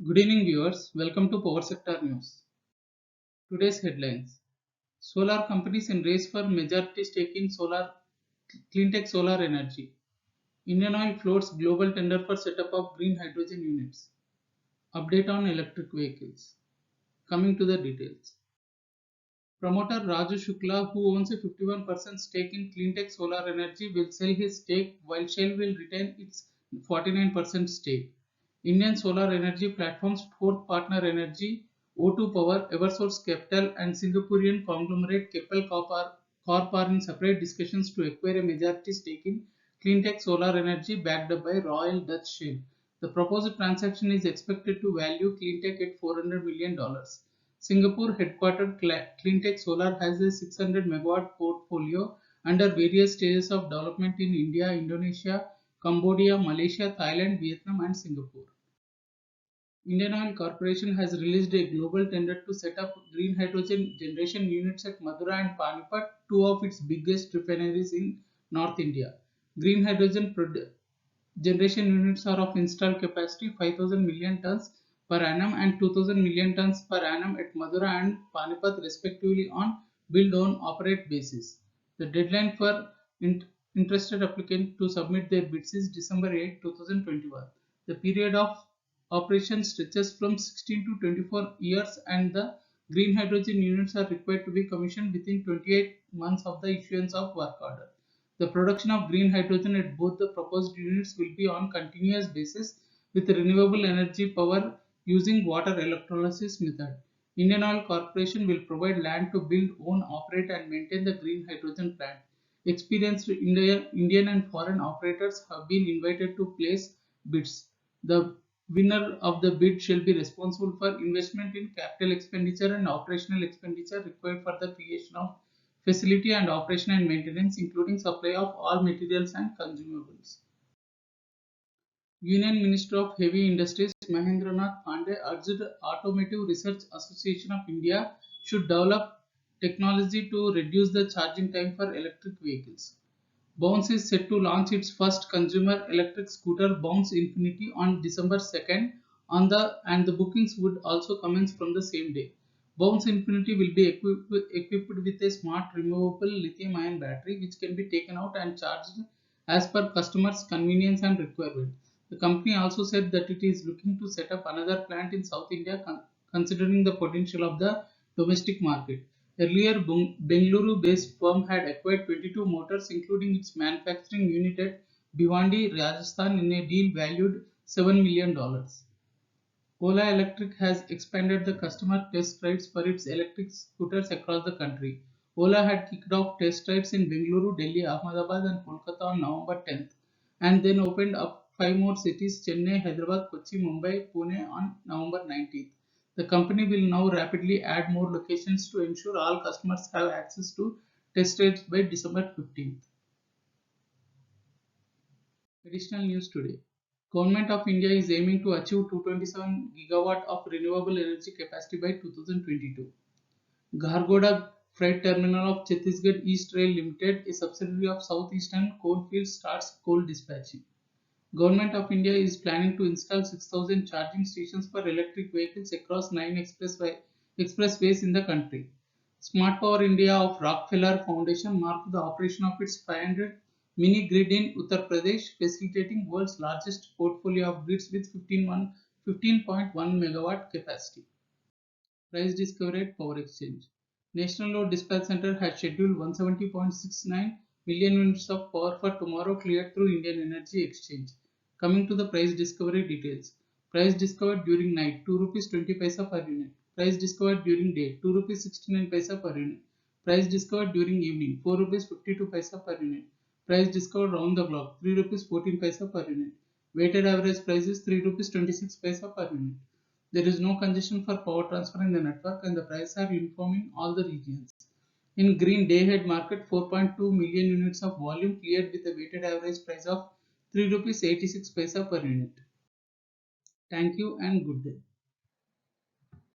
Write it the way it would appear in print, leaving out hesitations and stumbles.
Good evening, viewers. Welcome to Power Sector News. Today's headlines: Solar companies in race for majority stake in cleantech solar energy. Indian Oil floats global tender for setup of green hydrogen units. Update on electric vehicles. Coming to the details. Promoter Raju Shukla, who owns a 51% stake in cleantech solar energy, will sell his stake while Shell will retain its 49% stake. Indian solar energy platforms fourth partner Energy, O2 Power, Eversource Capital, and Singaporean conglomerate Keppel Corp are in separate discussions to acquire a majority stake in cleantech solar energy backed up by Royal Dutch Shell. The proposed transaction is expected to value cleantech at $400 million. Singapore headquartered Cleantech Solar has a 600 megawatt portfolio under various stages of development in India, Indonesia, Cambodia, Malaysia, Thailand, Vietnam, and Singapore. Indian Oil Corporation has released a global tender to set up green hydrogen generation units at Madura and Panipat, two of its biggest refineries in North India. Green hydrogen generation units are of installed capacity 5,000 million tons per annum and 2,000 million tons per annum at Madura and Panipat respectively on build-own-operate basis. The deadline for interested applicants to submit their bids is December 8, 2021. The period of operation stretches from 16 to 24 years and the green hydrogen units are required to be commissioned within 28 months of the issuance of work order. The production of green hydrogen at both the proposed units will be on continuous basis with renewable energy power using water electrolysis method. Indian Oil Corporation will provide land to build, own, operate and maintain the green hydrogen plant. Experienced Indian and foreign operators have been invited to place bids. The winner of the bid shall be responsible for investment in capital expenditure and operational expenditure required for the creation of facility and operation and maintenance, including supply of all materials and consumables. Union Minister of Heavy Industries Mahendranath Pandey urged Automotive Research Association of India should develop technology to reduce the charging time for electric vehicles. Bounce is set to launch its first consumer electric scooter Bounce Infinity on December 2nd and the bookings would also commence from the same day. Bounce Infinity will be equipped with a smart removable lithium-ion battery which can be taken out and charged as per customers' convenience and requirement. The company also said that it is looking to set up another plant in South India considering the potential of the domestic market. Earlier, Bengaluru-based firm had acquired 22 motors, including its manufacturing unit at Bhiwandi, Rajasthan, in a deal valued $7 million. Ola Electric has expanded the customer test rides for its electric scooters across the country. Ola had kicked off test rides in Bengaluru, Delhi, Ahmedabad, and Kolkata on November 10th, and then opened up 5 more cities: Chennai, Hyderabad, Kochi, Mumbai, Pune on November 19th. The company will now rapidly add more locations to ensure all customers have access to test rides by December 15th. Additional news today. Government of India is aiming to achieve 227 gigawatt of renewable energy capacity by 2022. Ghargoda Freight Terminal of Chhattisgarh East Rail Limited, a subsidiary of Southeastern Coalfields, starts coal dispatching. Government of India is planning to install 6,000 charging stations for electric vehicles across 9 expressways in the country. Smart Power India of Rockefeller Foundation marked the operation of its 500 mini grid in Uttar Pradesh, facilitating world's largest portfolio of grids with 15.1 megawatt capacity. Price discovery at Power Exchange. National Load Dispatch Center has scheduled 170.69 million units of power for tomorrow cleared through Indian Energy Exchange. Coming to the price discovery details. Price discovered during night 2 rupees 20 paisa per unit. Price discovered during day 2 rupees 69 paisa per unit. Price discovered during evening 4 rupees 52 paisa per unit. Price discovered round the clock 3 rupees 14 paisa per unit. Weighted average price is 3 rupees 26 paisa per unit. There is no congestion for power transfer in the network and the prices are uniform in all the regions. In green day-ahead market, 4.2 million units of volume cleared with a weighted average price of 3 rupees 86 paisa per unit. Thank you and good day.